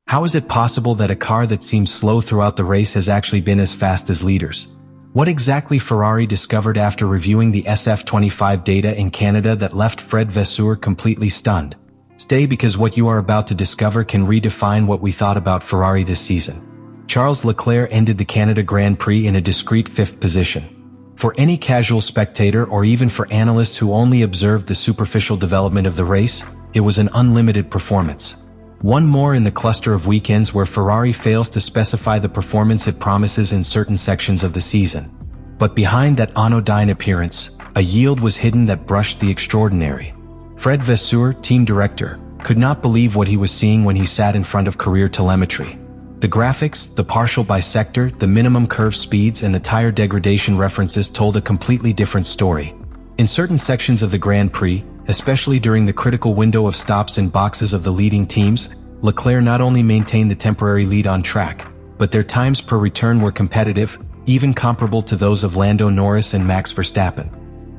How is it possible that a car that seemed slow throughout the race has actually been as fast as leaders? What exactly Ferrari discovered after reviewing the SF25 data in Canada that left Fred Vasseur completely stunned? Stay, because what you are about to discover can redefine what we thought about Ferrari this season. Charles Leclerc ended the Canada Grand Prix in a discreet 5th position. For any casual spectator or even for analysts who only observed the superficial development of the race, it was an unlimited performance. One more in the cluster of weekends where Ferrari fails to specify the performance it promises in certain sections of the season. But behind that anodyne appearance, a yield was hidden that brushed the extraordinary. Fred Vasseur, team director, could not believe what he was seeing when he sat in front of career telemetry. The graphics, the partial bisector, the minimum curve speeds, and the tire degradation references told a completely different story. In certain sections of the Grand Prix, especially during the critical window of stops and boxes of the leading teams, Leclerc not only maintained the temporary lead on track, but their times per return were competitive, even comparable to those of Lando Norris and Max Verstappen.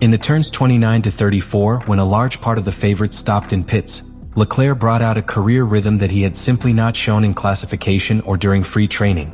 In the turns 29 to 34, when a large part of the favorites stopped in pits, Leclerc brought out a career rhythm that he had simply not shown in classification or during free training.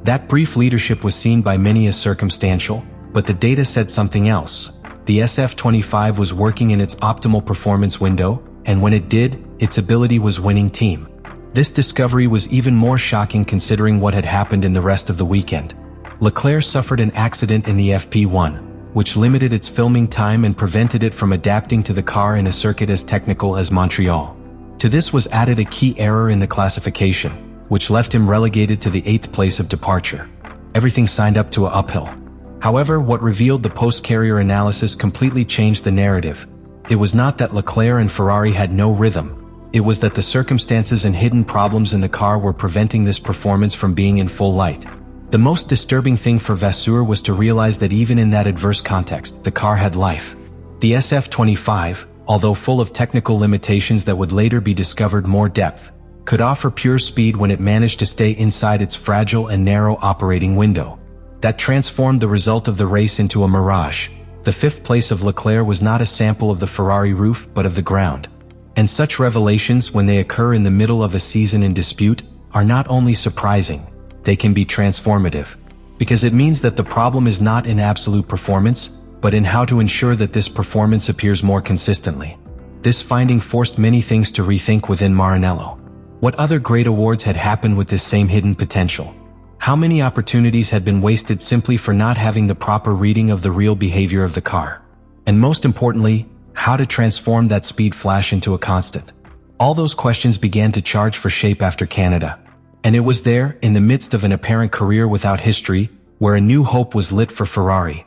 That brief leadership was seen by many as circumstantial, but the data said something else. The SF25 was working in its optimal performance window, and when it did, its ability was winning team. This discovery was even more shocking considering what had happened in the rest of the weekend. Leclerc suffered an accident in the FP1, which limited its filming time and prevented it from adapting to the car in a circuit as technical as Montreal. To this was added a key error in the classification, which left him relegated to the 8th place of departure. Everything signed up to an uphill. However, what revealed the post-carrier analysis completely changed the narrative. It was not that Leclerc and Ferrari had no rhythm. It was that the circumstances and hidden problems in the car were preventing this performance from being in full light. The most disturbing thing for Vasseur was to realize that even in that adverse context, the car had life. The SF25, although full of technical limitations that would later be discovered more depth, could offer pure speed when it managed to stay inside its fragile and narrow operating window. That transformed the result of the race into a mirage. The 5th place of Leclerc was not a sample of the Ferrari roof but of the ground. And such revelations, when they occur in the middle of a season in dispute, are not only surprising, they can be transformative. Because it means that the problem is not in absolute performance, but in how to ensure that this performance appears more consistently. This finding forced many things to rethink within Maranello. What other great awards had happened with this same hidden potential? How many opportunities had been wasted simply for not having the proper reading of the real behavior of the car? And most importantly, how to transform that speed flash into a constant? All those questions began to charge for shape after Canada. And it was there, in the midst of an apparent career without history, where a new hope was lit for Ferrari.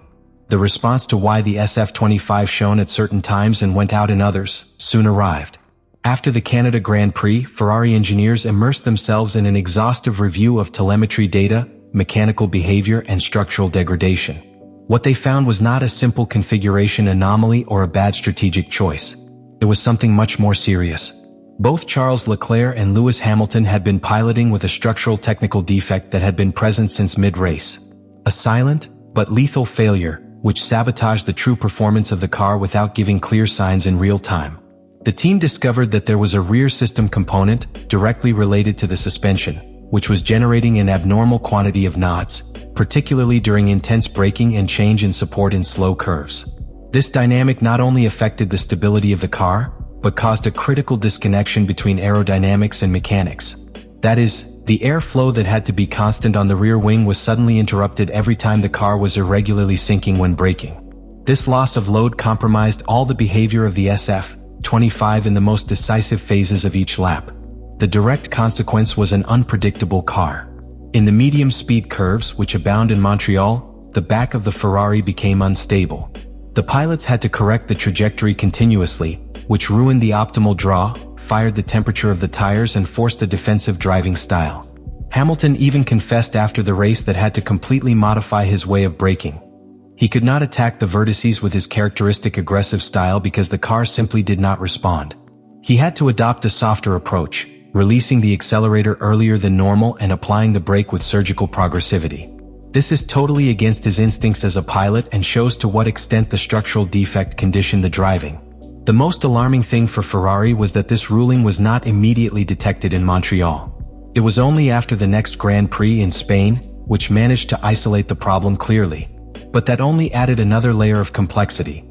The response to why the SF25 shone at certain times and went out in others soon arrived. After the Canada Grand Prix, Ferrari engineers immersed themselves in an exhaustive review of telemetry data, mechanical behavior, and structural degradation. What they found was not a simple configuration anomaly or a bad strategic choice. It was something much more serious. Both Charles Leclerc and Lewis Hamilton had been piloting with a structural technical defect that had been present since mid-race. A silent, but lethal failure, which sabotaged the true performance of the car without giving clear signs in real time. The team discovered that there was a rear system component directly related to the suspension, which was generating an abnormal quantity of knots, particularly during intense braking and change in support in slow curves. This dynamic not only affected the stability of the car, but caused a critical disconnection between aerodynamics and mechanics. That is, the airflow that had to be constant on the rear wing was suddenly interrupted every time the car was irregularly sinking when braking. This loss of load compromised all the behavior of the SF25 in the most decisive phases of each lap. The direct consequence was an unpredictable car. In the medium speed curves, which abound in Montreal, the back of the Ferrari became unstable. The pilots had to correct the trajectory continuously, which ruined the optimal draw, fired the temperature of the tires, and forced a defensive driving style. Hamilton even confessed after the race that had to completely modify his way of braking. He could not attack the vertices with his characteristic aggressive style because the car simply did not respond. He had to adopt a softer approach, releasing the accelerator earlier than normal and applying the brake with surgical progressivity. This is totally against his instincts as a pilot and shows to what extent the structural defect conditioned the driving. The most alarming thing for Ferrari was that this ruling was not immediately detected in Montreal. It was only after the next Grand Prix in Spain, which managed to isolate the problem clearly. But that only added another layer of complexity.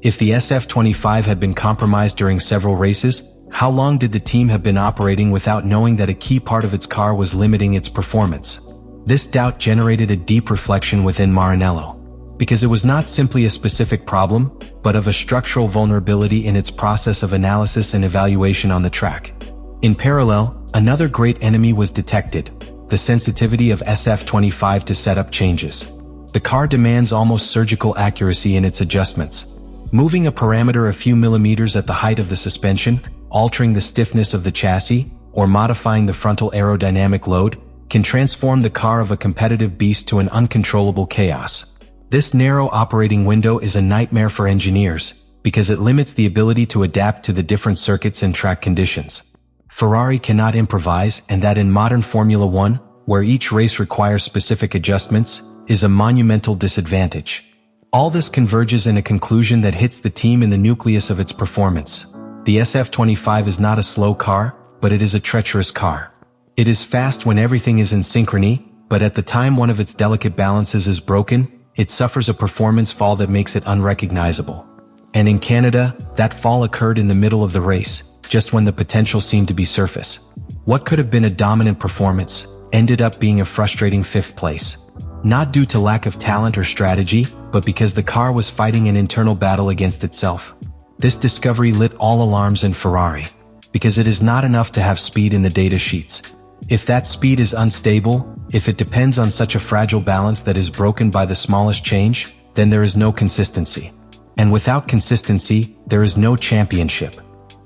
If the SF25 had been compromised during several races, how long did the team have been operating without knowing that a key part of its car was limiting its performance? This doubt generated a deep reflection within Maranello, because it was not simply a specific problem, but of a structural vulnerability in its process of analysis and evaluation on the track. In parallel, another great enemy was detected: the sensitivity of SF25 to setup changes. The car demands almost surgical accuracy in its adjustments. Moving a parameter a few millimeters at the height of the suspension, altering the stiffness of the chassis, or modifying the frontal aerodynamic load, can transform the car of a competitive beast to an uncontrollable chaos. This narrow operating window is a nightmare for engineers, because it limits the ability to adapt to the different circuits and track conditions. Ferrari cannot improvise, and that in modern Formula One, where each race requires specific adjustments, is a monumental disadvantage. All this converges in a conclusion that hits the team in the nucleus of its performance. The SF25 is not a slow car, but it is a treacherous car. It is fast when everything is in synchrony, but at the time one of its delicate balances is broken, it suffers a performance fall that makes it unrecognizable. And in Canada, that fall occurred in the middle of the race, just when the potential seemed to be surface. What could have been a dominant performance ended up being a frustrating fifth place. Not due to lack of talent or strategy, but because the car was fighting an internal battle against itself. This discovery lit all alarms in Ferrari, because it is not enough to have speed in the data sheets. If that speed is unstable, if it depends on such a fragile balance that is broken by the smallest change, then there is no consistency. And without consistency, there is no championship.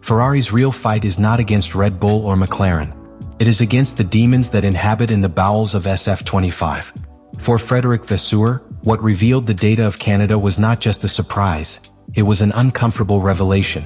Ferrari's real fight is not against Red Bull or McLaren. It is against the demons that inhabit in the bowels of SF25. For Frédéric Vasseur, what revealed the data of Canada was not just a surprise, it was an uncomfortable revelation.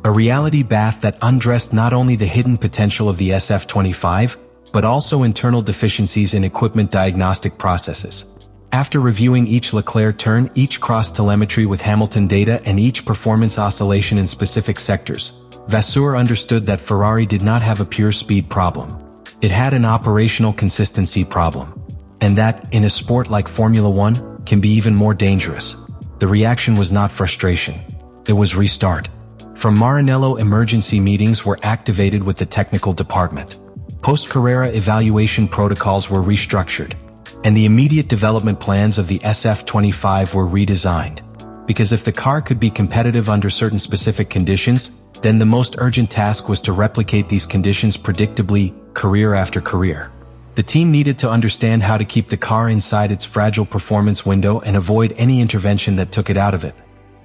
A reality bath that undressed not only the hidden potential of the SF25, but also internal deficiencies in equipment diagnostic processes. After reviewing each Leclerc turn, each cross-telemetry with Hamilton data, and each performance oscillation in specific sectors, Vasseur understood that Ferrari did not have a pure speed problem. It had an operational consistency problem. And that, in a sport like Formula One, can be even more dangerous. The reaction was not frustration. It was restart. From Maranello, emergency meetings were activated with the technical department. Post-Carrera evaluation protocols were restructured, and the immediate development plans of the SF25 were redesigned. Because if the car could be competitive under certain specific conditions, then the most urgent task was to replicate these conditions predictably, career after career. The team needed to understand how to keep the car inside its fragile performance window and avoid any intervention that took it out of it.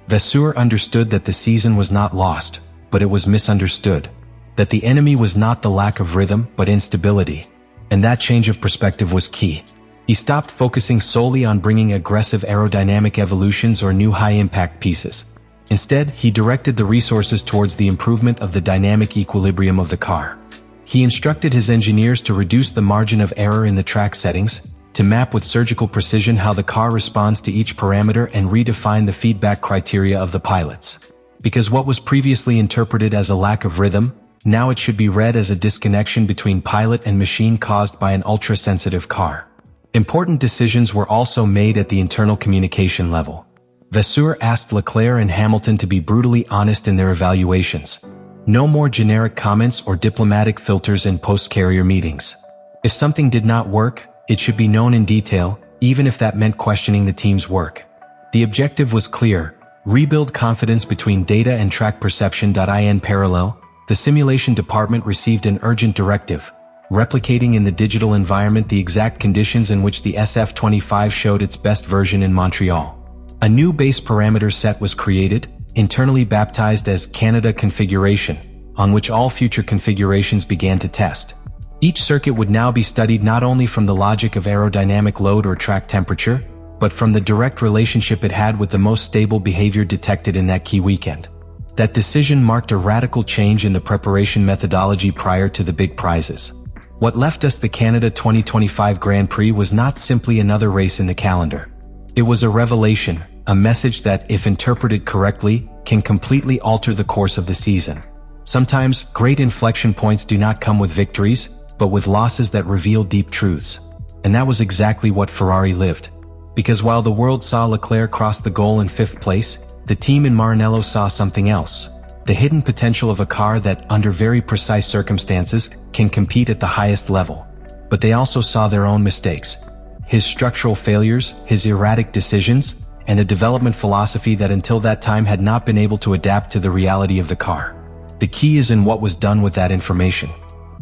Vasseur understood that the season was not lost, but it was misunderstood. That the enemy was not the lack of rhythm, but instability. And that change of perspective was key. He stopped focusing solely on bringing aggressive aerodynamic evolutions or new high-impact pieces. Instead, he directed the resources towards the improvement of the dynamic equilibrium of the car. He instructed his engineers to reduce the margin of error in the track settings, to map with surgical precision how the car responds to each parameter, and redefine the feedback criteria of the pilots. Because what was previously interpreted as a lack of rhythm, now it should be read as a disconnection between pilot and machine caused by an ultra-sensitive car. Important decisions were also made at the internal communication level. Vasseur asked Leclerc and Hamilton to be brutally honest in their evaluations. No more generic comments or diplomatic filters in post-carrier meetings. If something did not work, it should be known in detail, even if that meant questioning the team's work. The objective was clear: rebuild confidence between data and track perception. In parallel, the simulation department received an urgent directive, replicating in the digital environment the exact conditions in which the SF25 showed its best version in Montreal. A new base parameter set was created, internally baptized as Canada Configuration, on which all future configurations began to test. Each circuit would now be studied not only from the logic of aerodynamic load or track temperature, but from the direct relationship it had with the most stable behavior detected in that key weekend. That decision marked a radical change in the preparation methodology prior to the big prizes. What left us the Canada 2025 Grand Prix was not simply another race in the calendar. It was a revelation, a message that, if interpreted correctly, can completely alter the course of the season. Sometimes, great inflection points do not come with victories, but with losses that reveal deep truths. And that was exactly what Ferrari lived. Because while the world saw Leclerc cross the goal in 5th place, the team in Maranello saw something else. The hidden potential of a car that, under very precise circumstances, can compete at the highest level. But they also saw their own mistakes. His structural failures, his erratic decisions, and a development philosophy that until that time had not been able to adapt to the reality of the car. The key is in what was done with that information.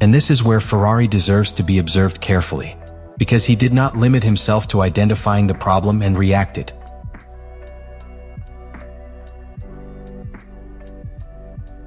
And this is where Ferrari deserves to be observed carefully. Because he did not limit himself to identifying the problem and reacted.